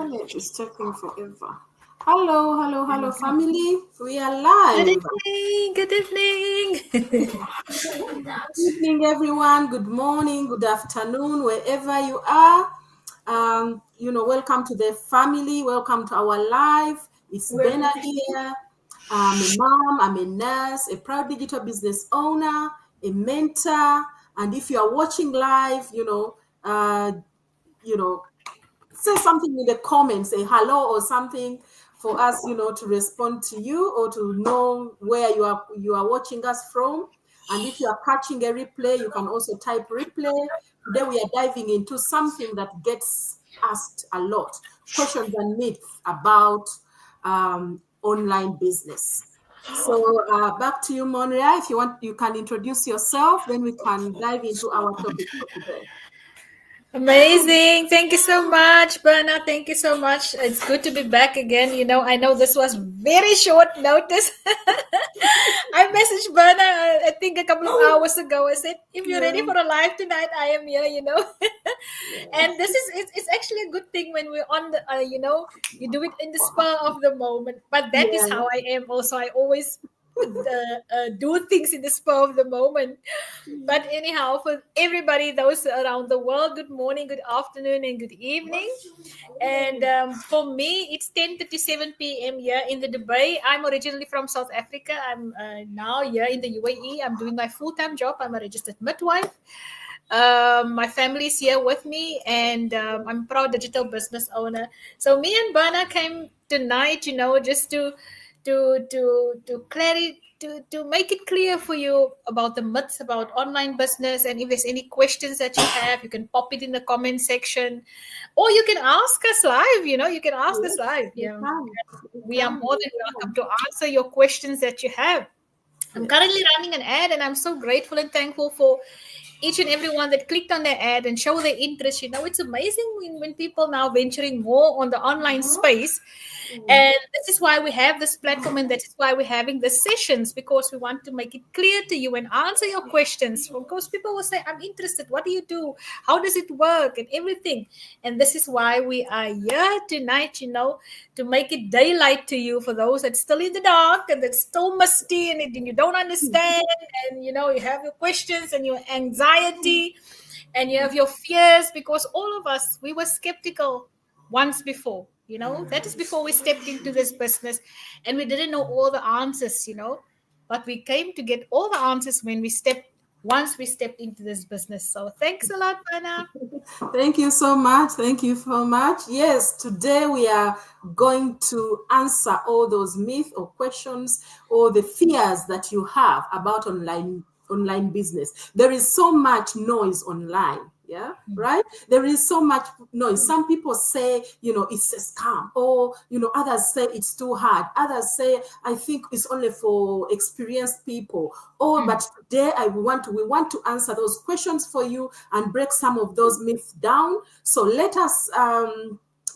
internet is taking forever. Hello, family. We are Good live. evening. Good evening. Good evening, everyone. Good morning, good afternoon, wherever you are. Welcome to the family. Welcome to our live. It's Bena here. I'm a mom, I'm a nurse, a proud digital business owner, a mentor. And if you are watching live, say something in the comments, say hello or something for us, to respond to you or to know where you are watching us from. And if you are catching a replay, you can also type replay. Today we are diving into something that gets asked a lot: questions and myths about online business. So back to you, Monria. If you want, you can introduce yourself, then we can dive into our topic for today. Amazing. Thank you so much, Berna. Thank you so much. It's good to be back again. I know this was very short notice. I messaged Berna, I think a couple of hours ago. I said, if you're ready for a live tonight, I am here. And it's actually a good thing when we're on the, you do it in the spur of the moment. But that is Yeah. how I am also. I always do things in the spur of the moment. But anyhow, for everybody, those around the world, good morning, good afternoon, and good evening. And for me, it's 10:37 p.m. here in the Dubai. I'm originally from South Africa. I'm now here in the UAE. I'm doing my full-time job. I'm a registered midwife. My family's here with me, and I'm a proud digital business owner. So me and Berna came tonight, just to clarify, to make it clear for you about the myths about online business. And if there's any questions that you have, you can pop it in the comment section, or you can ask us live. You can ask us live. You Yeah, can. You we are can. more than welcome to answer your questions that you have. I'm currently running an ad, and I'm so grateful and thankful for each and everyone that clicked on their ad and show their interest. It's amazing when people now venturing more on the online space. And this is why we have this platform, and that is why we're having the sessions, because we want to make it clear to you and answer your questions. Because people will say, I'm interested. What do you do? How does it work? And everything. And this is why we are here tonight, to make it daylight to you, for those that's still in the dark and that's still musty, and you don't understand, and you have your questions and your anxiety and you have your fears, because all of us, we were skeptical once before. That is before we stepped into this business, and we didn't know all the answers. But we came to get all the answers once we stepped into this business. So thanks a lot, Anna. Thank you so much. Thank you so much. Yes, today we are going to answer all those myths or questions or the fears that you have about online business. There is so much noise online. Yeah, right. There is so much noise. Some people say, it's a scam, or others say it's too hard. Others say, I think it's only for experienced people. But today we want to answer those questions for you and break some of those myths down. So let us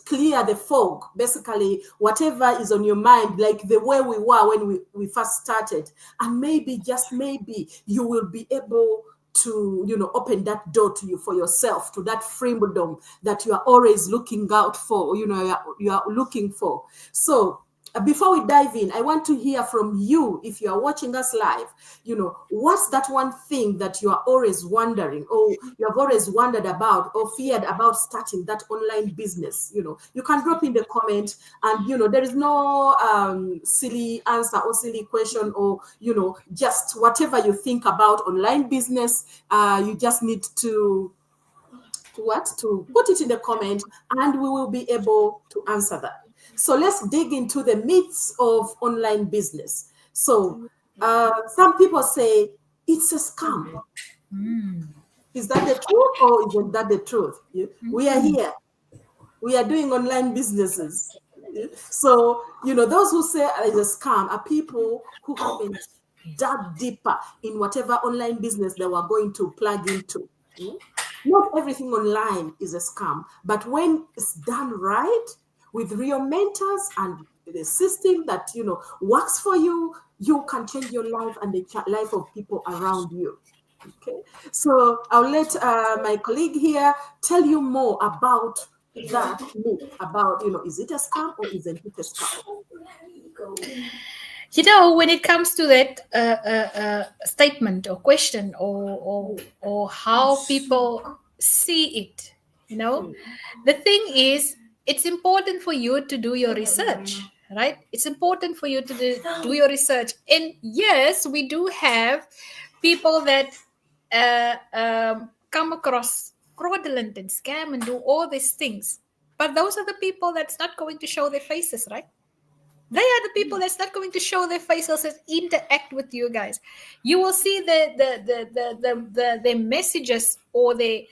clear the fog, basically whatever is on your mind, like the way we were when we first started. And maybe, just maybe, you will be able to open that door to you for yourself, to that freedom that you are always looking out for, you are looking for. So before we dive in, I want to hear from you. If you are watching us live, what's that one thing that you are always wondering, or you have always wondered about, or feared about starting that online business? You can drop in the comment, and there is no silly answer or silly question, or just whatever you think about online business. You just need to put it in the comment, and we will be able to answer that. So let's dig into the myths of online business. So some people say it's a scam. Is that the truth, or isn't that the truth? We are here. We are doing online businesses. So, those who say it's a scam are people who haven't dug deeper in whatever online business they were going to plug into. Not everything online is a scam, but when it's done right, with real mentors and the system that works for you, you can change your life and the life of people around you. Okay, so I'll let my colleague here tell you more about that myth about, is it a scam or isn't it a scam? When it comes to that statement or question, or how people see it, the thing is, it's important for you to do your research, right? It's important for you to do your research. And yes, we do have people that come across fraudulent and scam and do all these things, but those are the people that's not going to show their faces, right? They are the people that's not going to show their faces and interact with you guys. You will see the messages or the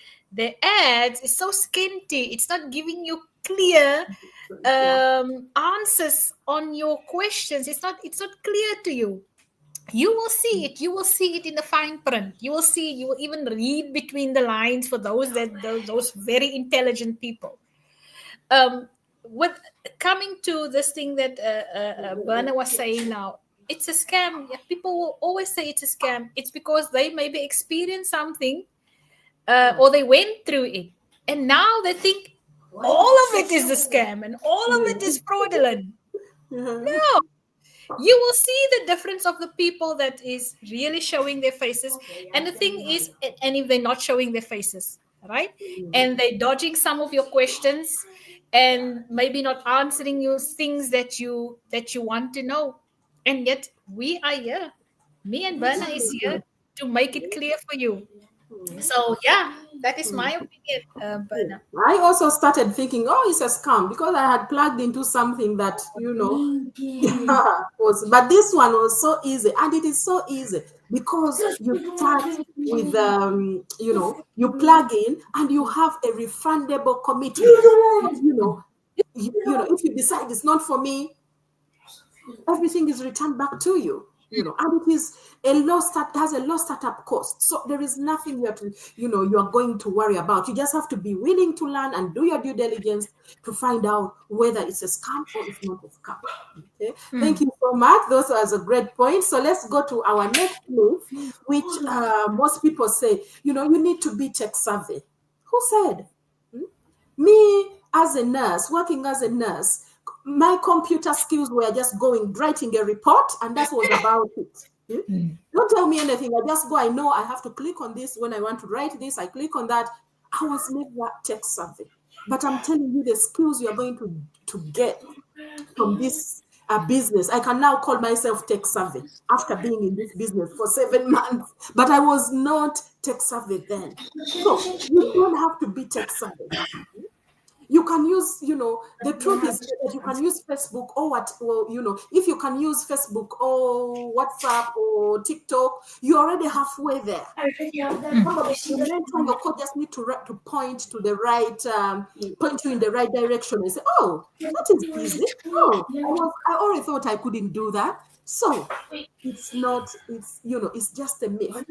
ads is so scanty. It's not giving you clear answers on your questions. It's not clear to you. You will see it. You will see it in the fine print. You will even read between the lines for those very intelligent people. With coming to this thing that Berna was saying now, it's a scam. Yeah, people will always say it's a scam. It's because they maybe experienced something or they went through it, and now they think all of it is a scam and all of it is fraudulent. No, you will see the difference of the people that is really showing their faces. And the thing is, and if they're not showing their faces, right, and they're dodging some of your questions and maybe not answering you things that you want to know, and yet we are here, me and Berna is here to make it clear for you. So yeah, that is my opinion, Berna. I also started thinking, oh, it's a scam, because I had plugged into something that, was, but this one was so easy, and it is so easy because you start with, you plug in and you have a refundable commitment. If you decide it's not for me, everything is returned back to you. And it is has a low startup cost. So there is nothing you are going to worry about. You just have to be willing to learn and do your due diligence to find out whether it's a scam or it's not a scam. Okay. Thank you so much. Those was a great point. So let's go to our next myth, which most people say, you need to be tech savvy. Who said? Me as a nurse, working as a nurse, my computer skills were just writing a report, and that was about it. Don't tell me anything. I just go, I know I have to click on this when I want to write this. I click on that. I was never tech savvy. But I'm telling you, the skills you're going to get from this business. I can now call myself tech savvy after being in this business for 7 months. But I was not tech savvy then. So you don't have to be tech savvy. You can use, the truth is that you can use Facebook if you can use Facebook or WhatsApp or TikTok, you're already halfway there. Your code just need to point to the right, point you in the right direction and say, oh, that is easy. Oh, I already thought I couldn't do that. So it's just a myth.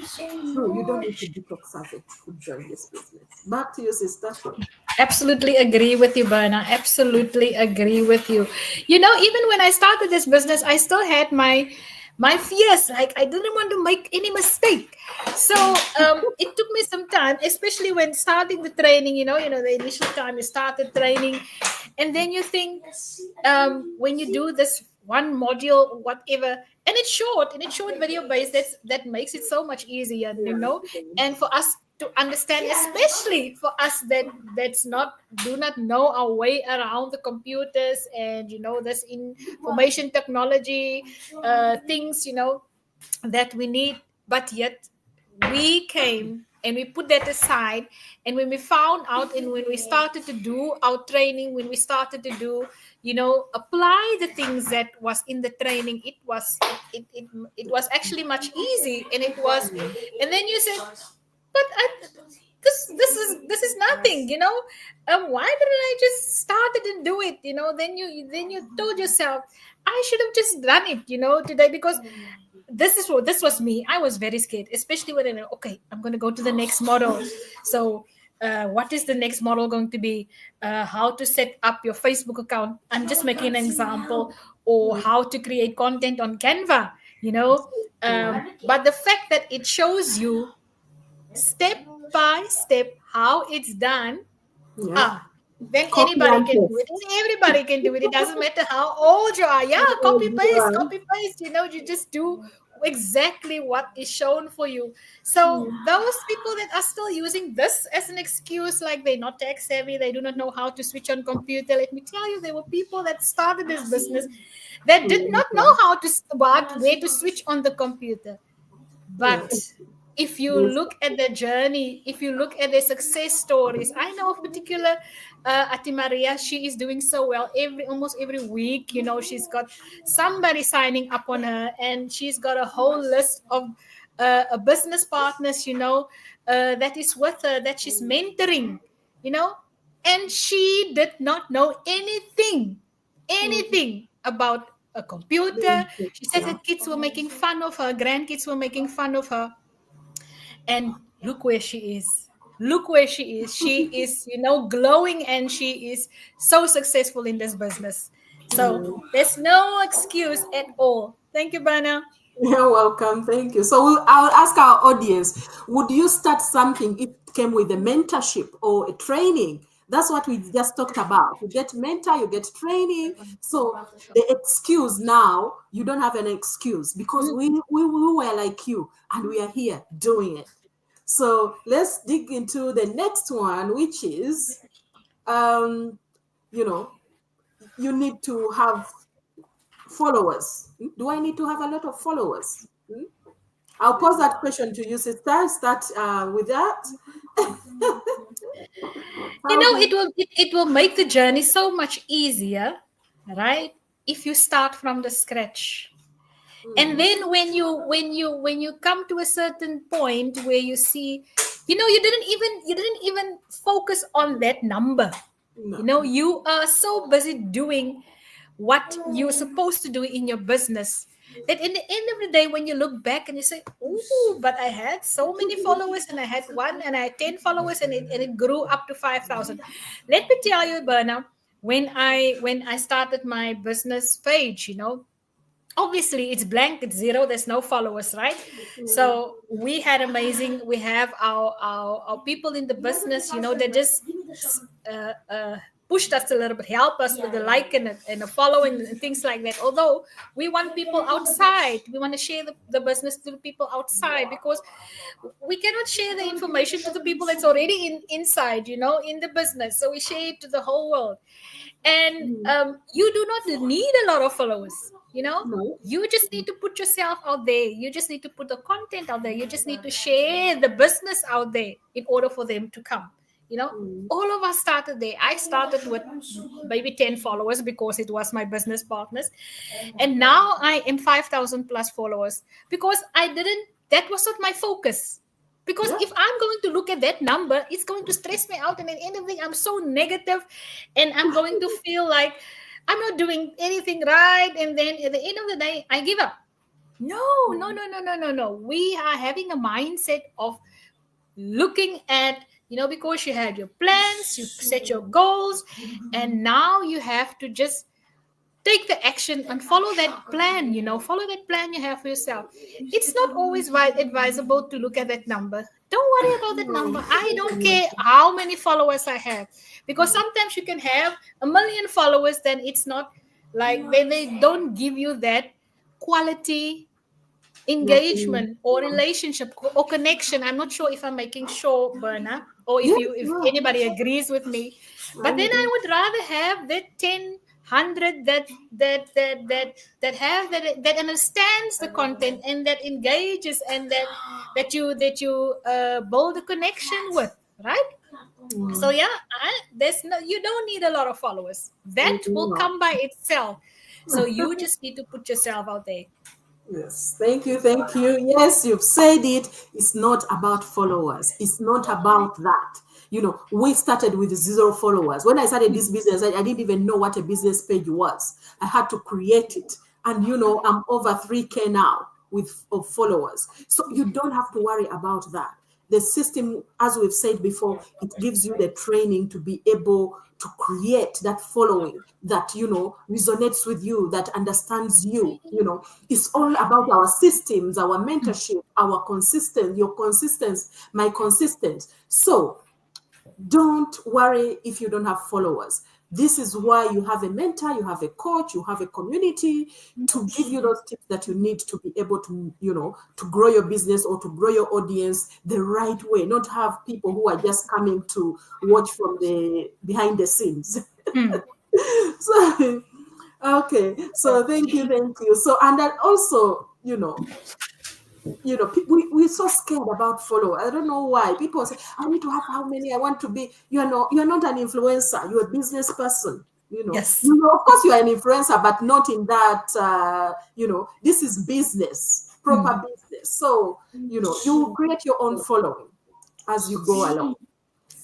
So you don't need to be tech savvy to join this business. Back to you, sister. Absolutely agree with you, Berna. Absolutely agree with you. Even when I started this business, I still had my fears. Like, I didn't want to make any mistake. So it took me some time, especially when starting the training, the initial time you started training. And then you think, when you do this one module, whatever, and it's short video based, that makes it so much easier, and for us to understand, especially for us that do not know our way around the computers and this information technology things that we need. But yet we came and we put that aside, and when we found out, and when we started to do our training, when we started to do apply the things that was in the training, it was actually much easy. And then you said, but this is nothing, why didn't I just started and do it? Then you told yourself, I should have just done it today, because this was me. I was very scared, especially when I'm going to go to the next model. So what is the next model going to be? How to set up your Facebook account, I'm just making an example, or how to create content on Canva, but the fact that it shows you step by step how it's done, Yeah. Then Copy anybody and can do it. paste. And everybody can do it. It doesn't matter how old you are. Yeah, copy paste, Right. copy paste. You just do exactly what is shown for you. So those people that are still using this as an excuse, like they're not tech savvy, they do not know how to switch on computer. Let me tell you, there were people that started this business that did not know how to start, where to switch on the computer. But Yes. if you Yes. look at the journey, if you look at their success stories, I know of particular Ati Maria, she is doing so well almost every week. She's got somebody signing up on her, and she's got a whole list of business partners, that is with her, that she's mentoring, you know, and she did not know anything about a computer. She said her kids were making fun of her, grandkids were making fun of her. And look where she is. Look where she is. She is, glowing, and she is so successful in this business. So there's no excuse at all. Thank you, Bana. You're welcome. Thank you. So I'll ask our audience, would you start something if it came with a mentorship or a training? That's what we just talked about. You get mentor, you get training. So the excuse now, you don't have an excuse because we were like you and we are here doing it. So let's dig into the next one, which is, you know, you need to have followers. Do I need to have a lot of followers? I'll pose that question to you, sister. Start with that. How do It will make the journey so much easier, right? If you start from the scratch. And then when you come to a certain point where you see, you didn't even focus on that number. no. You are so busy doing what you're supposed to do in your business, that in the end of the day, when you look back and you say, oh, but I had so many followers, and I had one, and I had 10 followers, and it grew up to 5,000. Let me tell you, Berna, when I started my business page, obviously it's blank, it's zero, there's no followers, right? So we have our people in the business, they just uh, uh, pushed us a little bit, help us with the like and the following and things like that. Although we want people outside, we want to share the business to the people outside, because we cannot share the information to the people that's already inside, in the business. So we share it to the whole world. And you do not need a lot of followers. No. You just need to put yourself out there. You just need to put the content out there. You just need to share the business out there in order for them to come. All of us started there. I started with maybe 10 followers because it was my business partners. And now I am 5,000 plus followers, because that was not my focus. Because Yeah. if I'm going to look at that number, it's going to stress me out. And at the end of the day, I'm so negative, and I'm going to feel like I'm not doing anything right. And then at the end of the day, I give up. No, no, no, no, no, no, no. We are having a mindset of looking at, because you had your plans, you set your goals, and now you have to just take the action and follow that plan. Follow that plan you have for yourself. It's not always advisable to look at that number. Don't worry about that number. I don't care how many followers I have, because sometimes you can have 1 million followers, then it's not like they don't give you that quality Nothing. engagement or relationship or connection. I'm not sure if I'm making sure, Berna, or if Yes, if yeah. anybody agrees with me. But I then I agree. would rather have that 10 100 that understands the content, and that engages, and that you build a connection with, right? So yeah, you don't need a lot of followers. You That will do come by itself. So you just need to put yourself out there. Yes, thank you, thank you. Yes, you've said it. It's not about followers. It's not about that. We started with 0 followers. When I started this business, I didn't even know what a business page was. I had to create it. And I'm over 3K now of followers. So you don't have to worry about that. The system, as we've said before, it gives you the training to be able to create that following that resonates with you, that understands you. It's all about our systems, our mentorship, our consistent, your consistence, my consistent. So don't worry if you don't have followers. This is why you have a mentor, you have a coach, you have a community to give you those tips that you need to be able to, to grow your business or to grow your audience the right way, not have people who are just coming to watch from the behind the scenes. So, okay. So thank you. So, and then also, we're so scared about follow. I don't know why. People say, I need to have how many, I want to be. You're not an influencer, you're a business person. Yes. Of course you are an influencer, but not in that, this is business, proper business. So, you create your own following as you go along.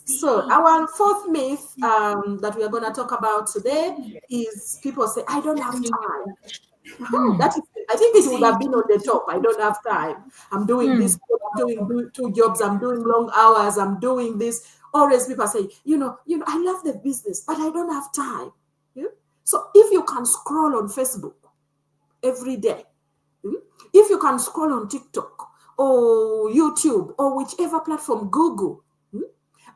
So our fourth myth that we are going to talk about today is people say, I don't have time. That is, I think it would have been on the top. I don't have time. I'm doing this. I'm doing 2 jobs. I'm doing long hours. I'm doing this. Always people say, I love the business, but I don't have time. Yeah? So if you can scroll on Facebook every day, if you can scroll on TikTok or YouTube or whichever platform, Google,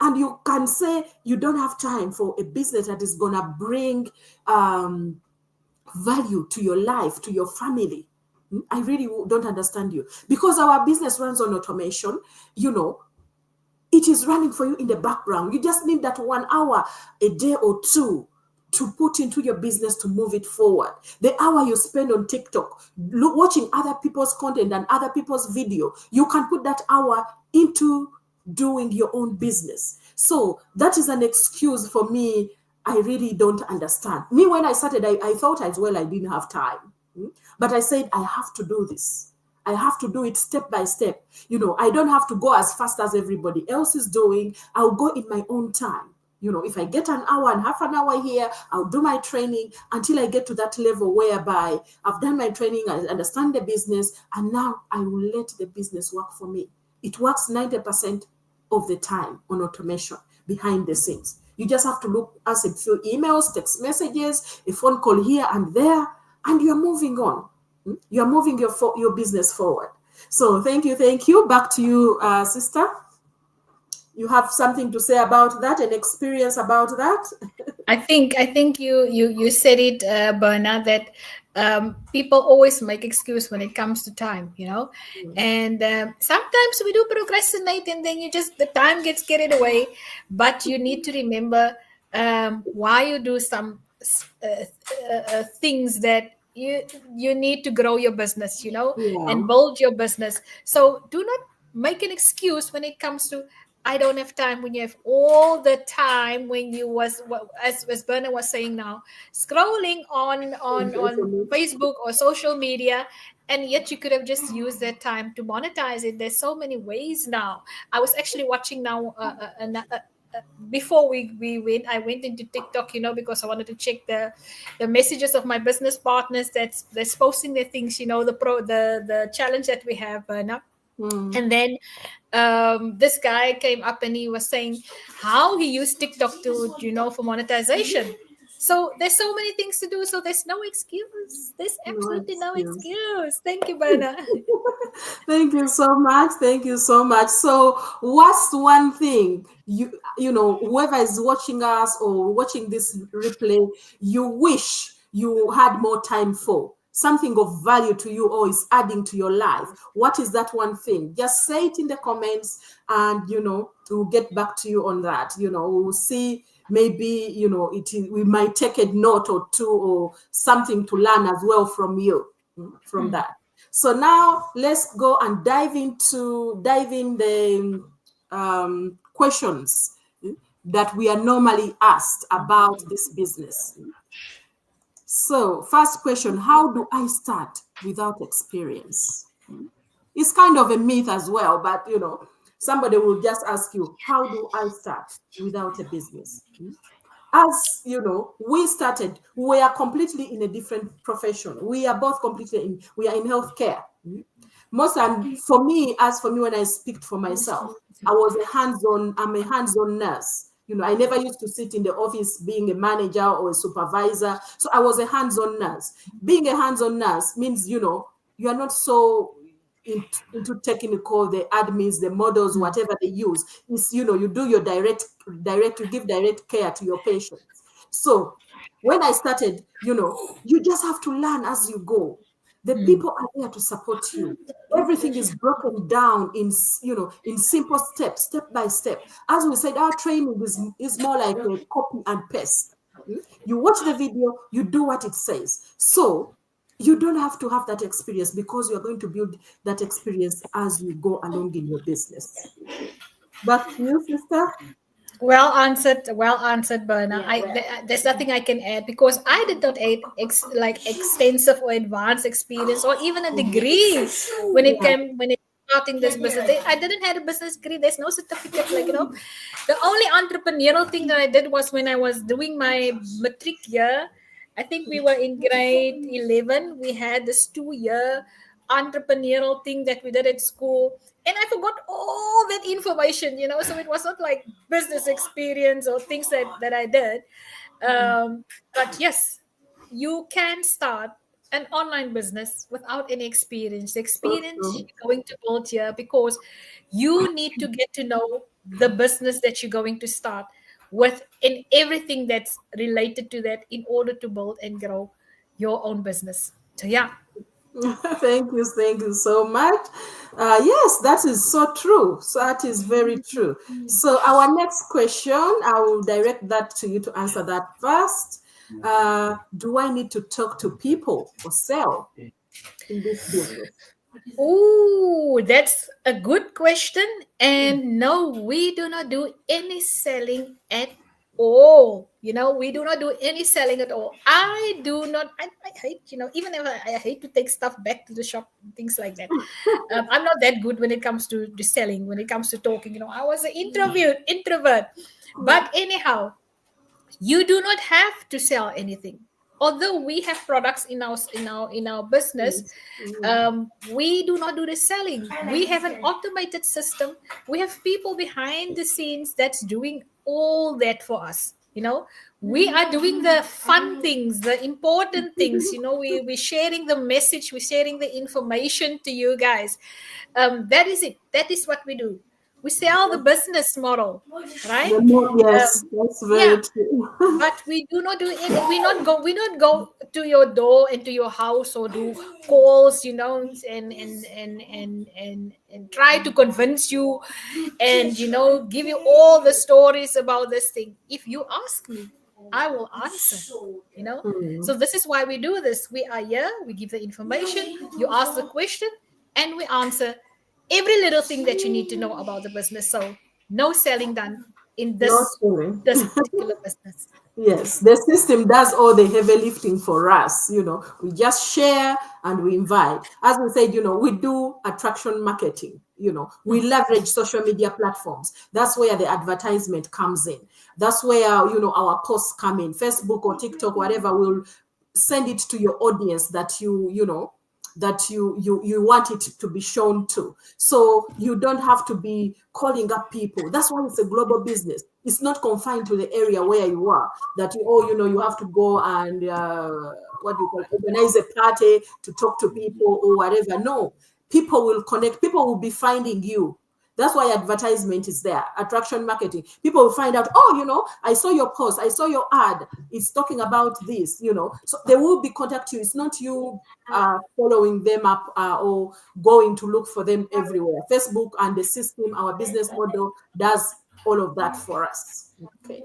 and you can say you don't have time for a business that is going to bring value to your life, to your family, I really don't understand you. Because our business runs on automation, it is running for you in the background. You just need that 1 hour a day or 2 to put into your business to move it forward. The hour you spend on TikTok, watching other people's content and other people's video, you can put that hour into doing your own business. So that is an excuse for me. I really don't understand. Me, when I started, I thought as well I didn't have time. But I said, I have to do this. I have to do it step by step. I don't have to go as fast as everybody else is doing. I'll go in my own time. If I get an hour and half an hour here, I'll do my training until I get to that level whereby I've done my training, I understand the business, and now I will let the business work for me. It works 90% of the time on automation behind the scenes. You just have to look at a few emails, text messages, a phone call here and there, and you're moving on. You're moving your business forward. So thank you. Back to you, sister. You have something to say about that, an experience about that? I think you said it, Berna, that people always make excuse when it comes to time, and sometimes we do procrastinate, and then the time gets carried away. But you need to remember why you do some things that you need to grow your business, and build your business. So do not make an excuse when it comes to I don't have time, when you have all the time, when you was, as Berna was saying now, scrolling on Facebook or social media, and yet you could have just used that time to monetize it. There's so many ways now. I was actually watching now before I went into TikTok, because I wanted to check the messages of my business partners that's posting their things, the challenge that we have, Berna. And then this guy came up and he was saying how he used TikTok to, for monetization. So there's so many things to do. So there's no excuse. There's absolutely no excuse. Thank you, Berna. Thank you so much. So what's one thing whoever is watching us or watching this replay, you wish you had more time for? Something of value to you or is adding to your life? What is that one thing? Just say it in the comments, and we'll get back to you on that. We'll see, maybe we might take a note or 2 or something to learn as well from you, from that. So now let's go and dive in the questions that we are normally asked about this business. So first question, how do I start without experience? It's kind of a myth as well, but somebody will just ask you, how do I start without a business? As we started, we are completely in a different profession. We are both we are in healthcare. For me, when I speak for myself, I'm a hands-on nurse. I never used to sit in the office being a manager or a supervisor. So I was a hands-on nurse. Being a hands-on nurse means, you are not so, into technical, the admins, the models, whatever they use, is, you do your you give direct care to your patients. So when I started, you just have to learn as you go. The people are there to support you. Everything is broken down in simple steps, step by step. As we said, our training is more like a copy and paste. You watch the video, you do what it says. So you don't have to have that experience, because you're going to build that experience as you go along in your business. Back to you, sister. Well answered, Berna. There's nothing I can add, because I did not add extensive or advanced experience or even a degree when it starting this business. I didn't have a business degree. There's no certificate. The only entrepreneurial thing that I did was when I was doing my matric year. I think we were in grade 11. We had this 2-year entrepreneurial thing that we did at school, and I forgot all that information, so it was not like business experience or things that I did. But yes, you can start an online business without any experience. The experience you're going to build here, because you need to get to know the business that you're going to start with and everything that's related to that in order to build and grow your own business. So yeah. Thank you so much. Yes, that is so true. So that is very true. So our next question, I will direct that to you to answer that first. Do I need to talk to people or sell in this business? Oh, that's a good question. And no, we do not do any selling at all. We do not do any selling at all. I do not. I hate, even if I hate to take stuff back to the shop and things like that. I'm not that good when it comes to the selling. When it comes to talking, I was an introvert. But anyhow, you do not have to sell anything. Although we have products in our business, we do not do the selling. We have an automated system. We have people behind the scenes that's doing all that for us. We are doing the fun things, the important things. We're sharing the message, we're sharing the information to you guys. That is it. That is what we do. We sell the business model, right? Yes, that's very true. But we do not do it. We not go to your door and to your house or do calls, and try to convince you and give you all the stories about this thing. If you ask me, I will answer. So this is why we do this. We are here, we give the information, you ask the question, and we answer every little thing that you need to know about the business. So no selling done in this particular business. Yes, the system does all the heavy lifting for us. We just share and we invite. As we said, we do attraction marketing. We leverage social media platforms. That's where the advertisement comes in. That's where, our posts come in. Facebook or TikTok, whatever, will send it to your audience that you want it to be shown to. So you don't have to be calling up people. That's why it's a global business. It's not confined to the area where you are, that you have to go and organize a party to talk to people or whatever. No, people will connect. People will be finding you. That's why advertisement is there, attraction marketing. People will find out, I saw your post, I saw your ad, it's talking about this, so they will be contact you. It's not you following them up or going to look for them everywhere. Facebook and the system, our business model does all of that for us. Okay,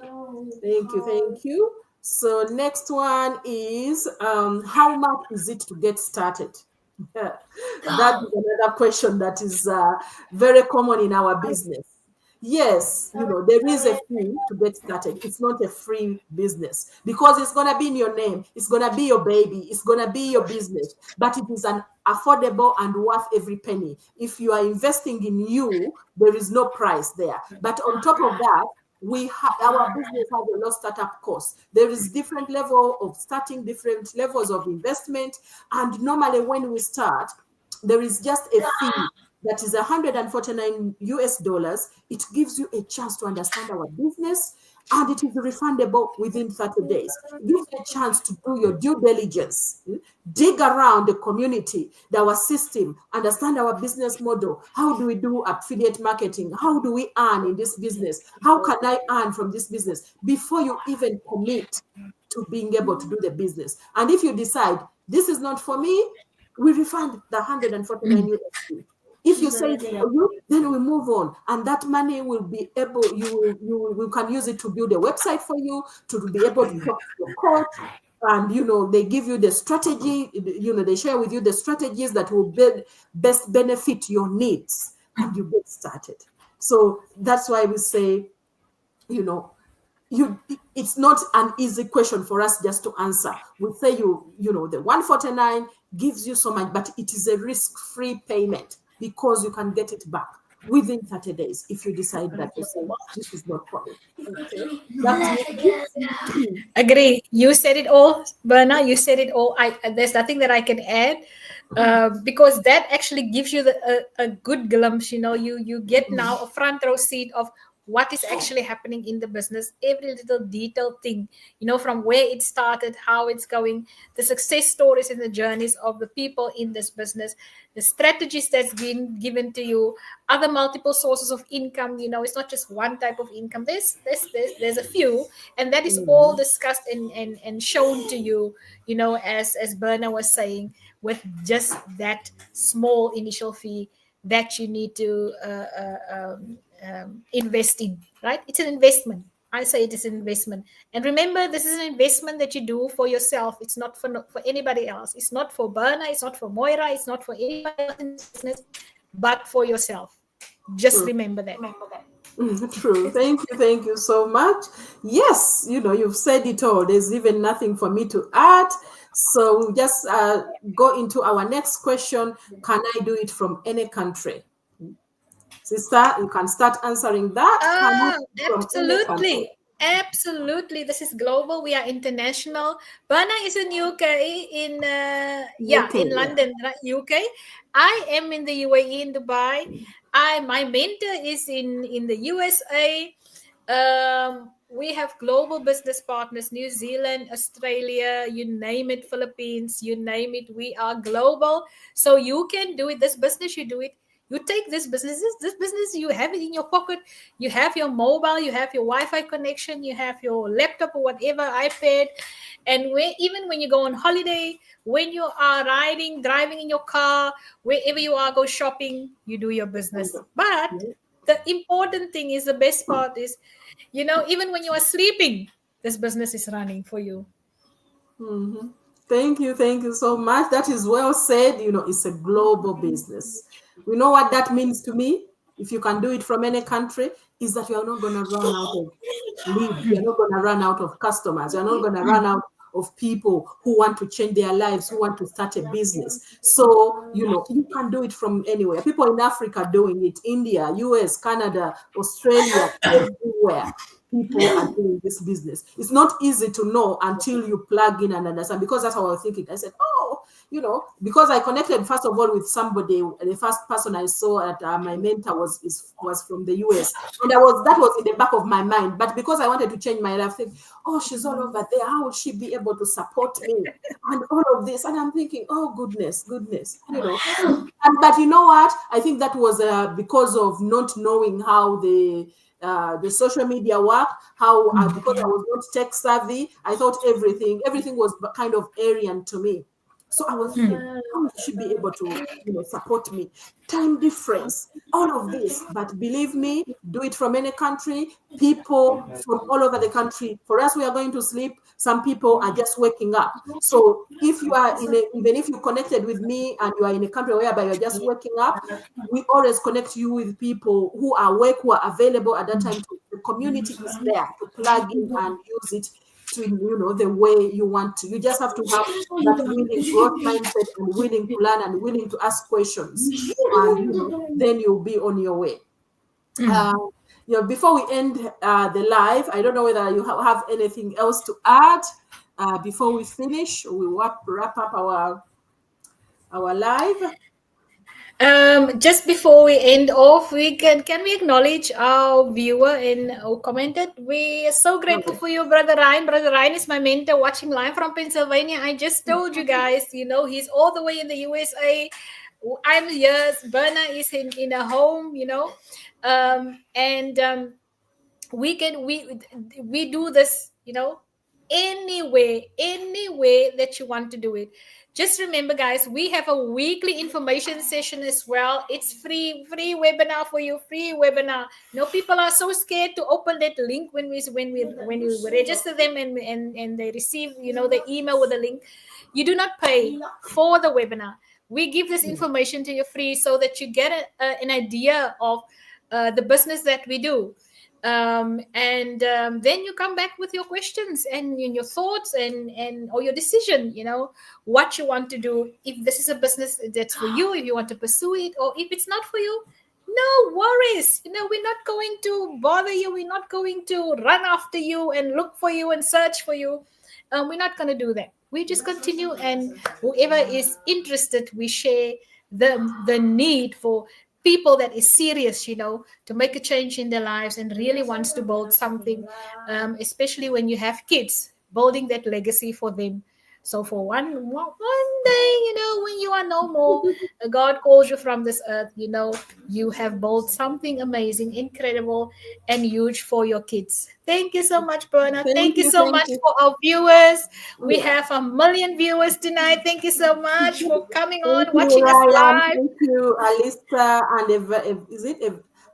thank you. So next one is, how much is it to get started? That is another question that is very common in our business. Yes, there is a fee to get started. It's not a free business, because it's going to be in your name. It's going to be your baby. It's going to be your business, but it is an affordable and worth every penny. If you are investing in you, there is no price there. But on top of that, our business has a low startup cost. There is different level of starting, different levels of investment, and normally when we start, there is just a fee that is $149 US. It gives you a chance to understand our business, and it is refundable within 30 days. It gives you a chance to do your due diligence, dig around the community, our system, understand our business model. How do we do affiliate marketing? How do we earn in this business? How can I earn from this business? Before you even commit to being able to do the business. And if you decide, this is not for me, we refund the 149 USD. If you say it's for you, then we move on, and that money will be able, you can use it to build a website for you, to be able to talk to your coach, and they give you the strategy, they share with you the strategies that will best benefit your needs, and you get started. So that's why we say, it's not an easy question for us just to answer. We say the 149 gives you so much, but it is a risk-free payment because you can get it back within 30 days if you decide that you say this is not for me. Okay. Agree. You said it all, Berna. You said it all. There's nothing that I can add, because that actually gives you a good glimpse. You get now a front row seat of what is actually happening in the business, every little detailed thing, from where it started, how it's going, the success stories and the journeys of the people in this business, the strategies that's been given to you, other multiple sources of income. It's not just one type of income. There's a few, and that is all discussed and shown to you, as Berna was saying, with just that small initial fee that you need to invest in, right? It's an investment. I say it is an investment. And remember, this is an investment that you do for yourself. It's not for anybody else. It's not for Berna. It's not for Moira. It's not for anybody else in business, but for yourself. Just remember that. True. Thank you so much. Yes, you've said it all. There's even nothing for me to add. So we'll just go into our next question. Can I do it from any country? Sister, you can start answering that. Absolutely. This is global. We are international. Berna is in UK, in London, right? UK. I am in the UAE, in Dubai. My mentor is in the USA. We have global business partners, New Zealand, Australia, you name it, Philippines, you name it. We are global. So you can do it. This business, you do it. You take this business, you have it in your pocket. You have your mobile, you have your Wi-Fi connection, you have your laptop or whatever, iPad. And even when you go on holiday, when you are driving in your car, wherever you are, go shopping, you do your business. But the important thing is, the best part is, even when you are sleeping, this business is running for you. Mm-hmm. Thank you so much. That is well said. It's a global business. We know what that means to me. If you can do it from any country, is that you're not going to run out of leads. You're not going to run out of customers. You're not going to run out of people who want to change their lives, who want to start a business. So, you can do it from anywhere. People in Africa doing it, India, US, Canada, Australia, everywhere. People are doing this business. It's not easy to know until you plug in and understand, because that's how I was thinking. I said, because I connected first of all with somebody. The first person I saw at my mentor was from the US, and that was in the back of my mind. But because I wanted to change my life, I think, she's all over there. How would she be able to support me and all of this? And I'm thinking, oh goodness. But you know what? I think that was because of not knowing how the social media work, because I was not tech savvy, I thought everything was kind of alien to me. So I was thinking, how should be able to support me? Time difference, all of this. But believe me, do it from any country. People from all over the country. For us, we are going to sleep. Some people are just waking up. So if you are even if you connected with me and you are in a country whereby you're just waking up, we always connect you with people who are awake, who are available at that time. The community is there to plug in and use it to the way you want to. You just have to have that willing growth mindset and willing to learn and willing to ask questions, and then you'll be on your way. Before we end the live, I don't know whether you have anything else to add before we finish. We wrap up our live. Just before we end off, we can we acknowledge our viewer and who commented. We are so grateful for you, Brother Ryan. Brother Ryan is my mentor watching live from Pennsylvania. I just told you guys, he's all the way in the USA. I'm here. Berna is in a home, and we do this, any way that you want to do it. Just remember, guys, we have a weekly information session as well. It's free webinar for you, free webinar. People are so scared to open that link when we register them and they receive, the email with the link. You do not pay for the webinar. We give this information to you free so that you get an idea of the business that we do. Then you come back with your questions and your thoughts and or your decision, what you want to do. If this is a business that's for you, if you want to pursue it, or if it's not for you, no worries. We're not going to bother you. We're not going to run after you and look for you and search for you. We're not going to do that. We just continue, and whoever is interested, we share the need for people that is serious, to make a change in their lives and really wants to build something, especially when you have kids, building that legacy for them. So for one day, when you are no more, God calls you from this earth, you have built something amazing, incredible, and huge for your kids. Thank you so much, Berna. Thank you so much for our viewers. We have 1 million viewers tonight. Thank you so much for coming on, watching us live. Thank you, Alista and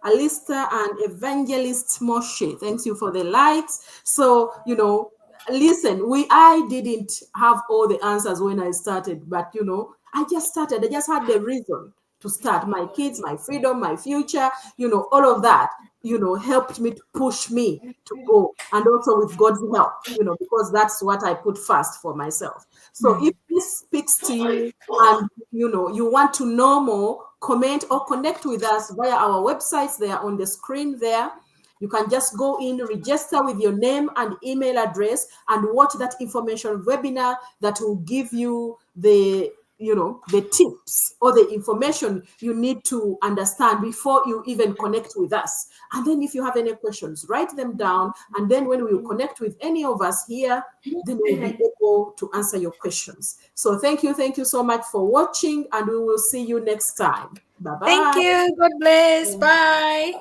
Alista and Evangelist Moshe. Thanks you for the likes. So, listen, I didn't have all the answers when I started, but I just started. I just had the reason to start. My kids, my freedom, my future, all of that, helped me to push me to go. And also with God's help, because that's what I put first for myself. So if this speaks to you and, you want to know more, comment or connect with us via our websites. They are on the screen there. You can just go in, register with your name and email address, and watch that information webinar that will give you the tips or the information you need to understand before you even connect with us. And then if you have any questions, write them down. And then when we connect with any of us here, then we'll be able to answer your questions. So thank you so much for watching, and we will see you next time. Bye-bye. Thank you. God bless. Bye.